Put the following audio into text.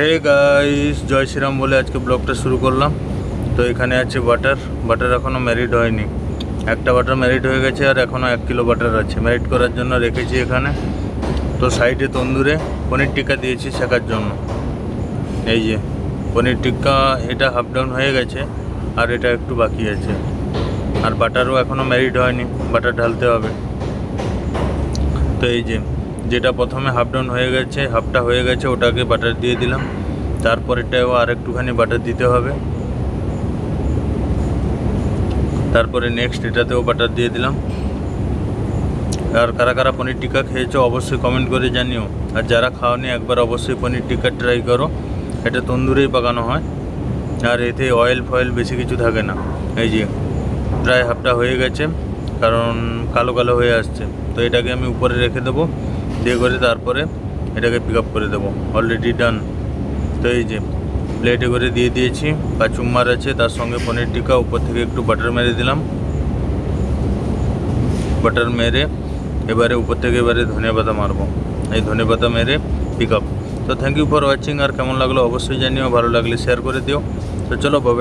Hey guys, জয় শ্রীরাম বলে আজকে ব্লগটা শুরু করলাম। তো এখানে আছে বাটার এখনও ম্যারিড হয়নি। একটা বাটার ম্যারিড হয়ে গেছে আর এখনও 1 কিলো বাটার আছে ম্যারিড করার জন্য রেখেছি এখানে। তো সাইডে তন্দুরে পনির টিক্কা দিয়েছি শেখার জন্য। এই যে পনির টিক্কা, এটা হাফ ডাউন হয়ে গেছে আর এটা একটু বাকি আছে। আর বাটারও এখনও ম্যারিড হয়নি, বাটার ঢালতে হবে। তো এই যে যেটা প্রথমে হাফ ডাউন হয়ে গেছে, হাফটা হয়ে গেছে, ওটাকে বাটার দিয়ে দিলাম। তারপরেটাও আর একটুখানি বাটার দিতে হবে। তারপরে নেক্সট এটাতেও বাটার দিয়ে দিলাম। আর কারা কারা পনির টিক্কা খেয়েছো অবশ্যই কমেন্ট করে জানিও। আর যারা খাওনি একবার অবশ্যই পনির টিক্কা ট্রাই করো। এটা তন্দুরেই পাকানো হয় আর এতে অয়েল ফয়েল বেশি কিছু থাকে না। এই যে প্রায় হাফটা হয়ে গেছে, কারণ কালো কালো হয়ে আসছে। তো এটাকে আমি উপরে রেখে দেবো, দিয়ে করে তারপরে এটাকে পিক আপ করে দেবো। Already done. তো এই যে প্লেটে করে দিয়ে দিয়েছি, কাচুম্মার আছে, তার সঙ্গে পনির টিক্কা, উপর থেকে একটু বাটার মেরে দিলাম। বাটার মেরে এবারে উপর থেকে এবারে ধনে পাতা মারবো। এই ধনে পাতা মেরে পিক আপ। তো থ্যাংক ইউ ফর ওয়াচিং। আর কেমন লাগলো অবশ্যই জানিও, ভালো লাগলে শেয়ার করে দিও। তো চলো বাবা।